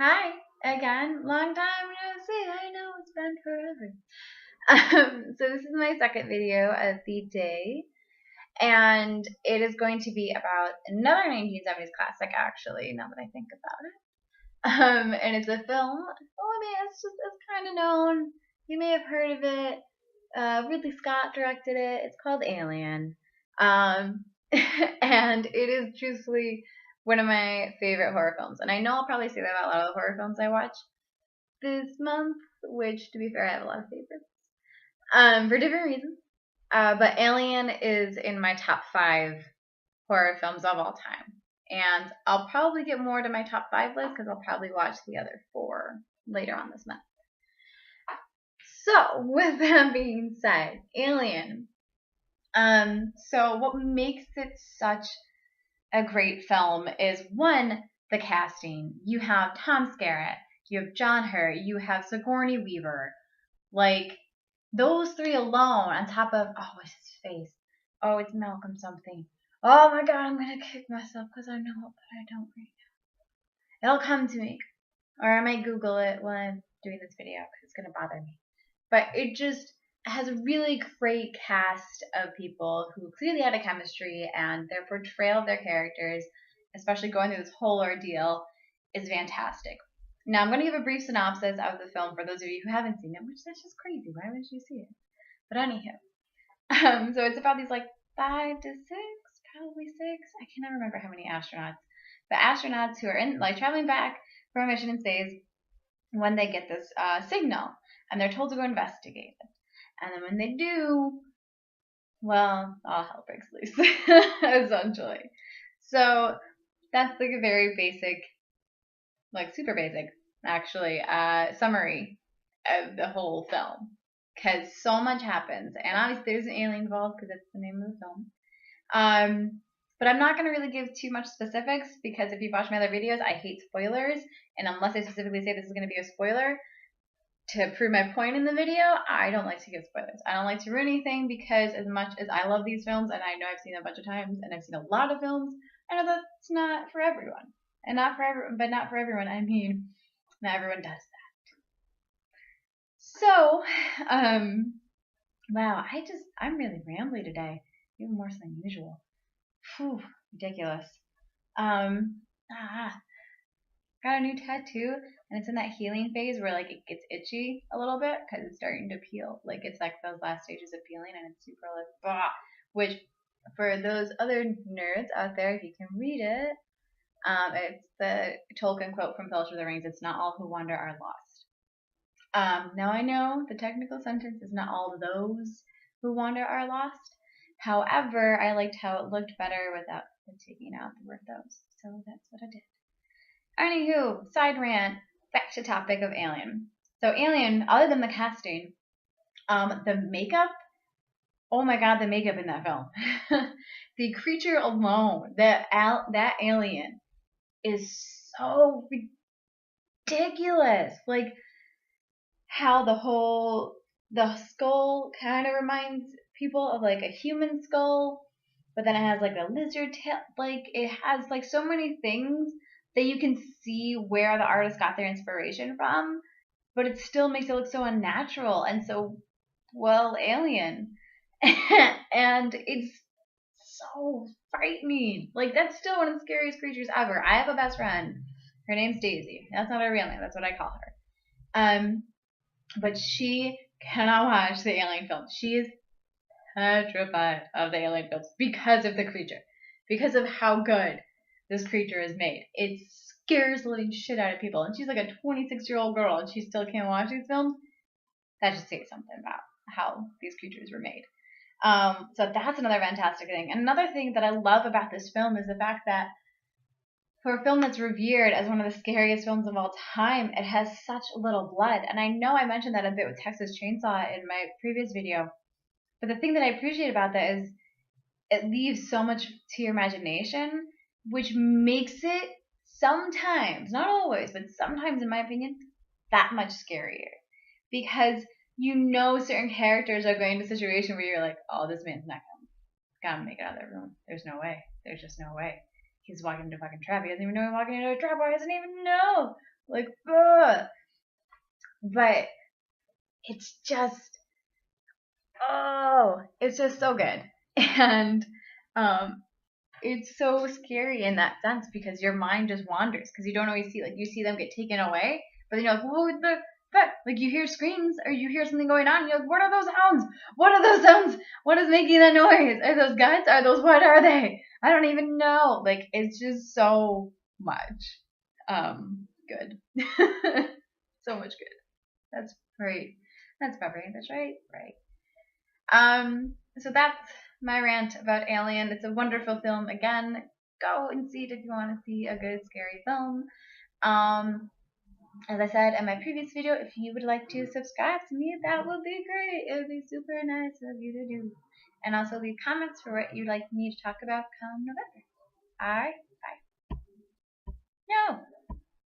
Hi again. Long time no see. I know it's been forever. So this is my second video of the day, and it is going to be about another 1970s classic, actually, now that I think about it. And it's a film. Well, I mean, it's kind of known. You may have heard of it. Ridley Scott directed it. It's called Alien. Um, and it is truthfully one of my favorite horror films. And I know I'll probably say that about a lot of the horror films I watch this month, which, to be fair, I have a lot of favorites for different reasons. But Alien is in my top five horror films of all time. And I'll probably get more to my top five list because I'll probably watch the other four later on this month. So, with that being said, Alien. So what makes it such a great film is one, the casting. You have Tom Skerritt, you have John Hurt, you have Sigourney Weaver. Like, those three alone, on top of, oh, what's his face? Oh, it's Malcolm something. Oh my god, I'm gonna kick myself because I know it, but I don't right now. It'll come to me. Or I might Google it while I'm doing this video because it's gonna bother me. But it just has a really great cast of people who clearly had a chemistry, and their portrayal of their characters, especially going through this whole ordeal, is fantastic. Now, I'm going to give a brief synopsis of the film for those of you who haven't seen it, which that's just crazy. Why would you see it? But anywho, so it's about these like 5 to 6, probably 6. I can never remember how many astronauts. The astronauts who are in like traveling back from a mission in space when they get this signal, and they're told to go investigate it. And then when they do, well, all hell breaks loose, essentially. So that's like a very basic, like super basic, actually, summary of the whole film. Because so much happens, and obviously there's an alien involved because that's the name of the film. But I'm not going to really give too much specifics because if you've watched my other videos, I hate spoilers, and unless I specifically say this is going to be a spoiler, to prove my point in the video, I don't like to give spoilers. I don't like to ruin anything because as much as I love these films, and I know I've seen them a bunch of times, and I've seen a lot of films, I know that's not for everyone. And not for everyone, but not for everyone, I mean, not everyone does that. So, wow, I'm really rambly today, even more so than usual. Whew, ridiculous. Um, ah, got a new tattoo, and it's in that healing phase where like it gets itchy a little bit because it's starting to peel. Like it's like those last stages of peeling, and it's super like bah. Which for those other nerds out there, if you can read it, it's the Tolkien quote from Fellowship of the Rings. It's not all who wander are lost. Now I know the technical sentence is not all those who wander are lost. However, I liked how it looked better without taking out the word those. So that's what I did. Anywho, side rant, back to topic of Alien. So Alien, other than the casting, the makeup, oh my god, the makeup in that film. The creature alone, that alien is so ridiculous. Like how the skull kind of reminds people of like a human skull, but then it has like a lizard tail. Like it has like so many things that you can see where the artist got their inspiration from, but it still makes it look so unnatural and so well alien. And it's so frightening. Like that's still one of the scariest creatures ever. I have a best friend. Her name's Daisy. That's not her real name. That's what I call her. But she cannot watch the alien films. She is petrified of the alien films because of the creature, because of how good this creature is made. It scares the living shit out of people. And she's like a 26-year-old girl and she still can't watch these films. That just says something about how these creatures were made. So that's another fantastic thing. And another thing that I love about this film is the fact that for a film that's revered as one of the scariest films of all time, it has such little blood. And I know I mentioned that a bit with Texas Chainsaw in my previous video, but the thing that I appreciate about that is it leaves so much to your imagination, which makes it sometimes, not always, but sometimes, in my opinion, that much scarier. Because you know certain characters are going to a situation where you're like, oh, this man's not gonna make it out of that room. There's no way. There's just no way. he's walking into a fucking trap. He doesn't even know he's walking into a trap. He doesn't even know. Like, ugh. But it's just, oh, it's just so good. And it's so scary in that sense because your mind just wanders because you don't always see, like, you see them get taken away, but then you're like, whoa, the fuck? Like, you hear screams or you hear something going on, and you're like, what are those sounds? What are those sounds? What is making that noise? Are those guts? Are those, what are they? I don't even know. Like, it's just so much good. So much good. That's right. That's February. That's right. Right. So that's my rant about Alien. It's a wonderful film. Again, go and see it if you want to see a good scary film. As I said in my previous video, if you would like to subscribe to me, that would be great. It would be super nice of you to do. And also leave comments for what you'd like me to talk about come November. Alright, bye. No.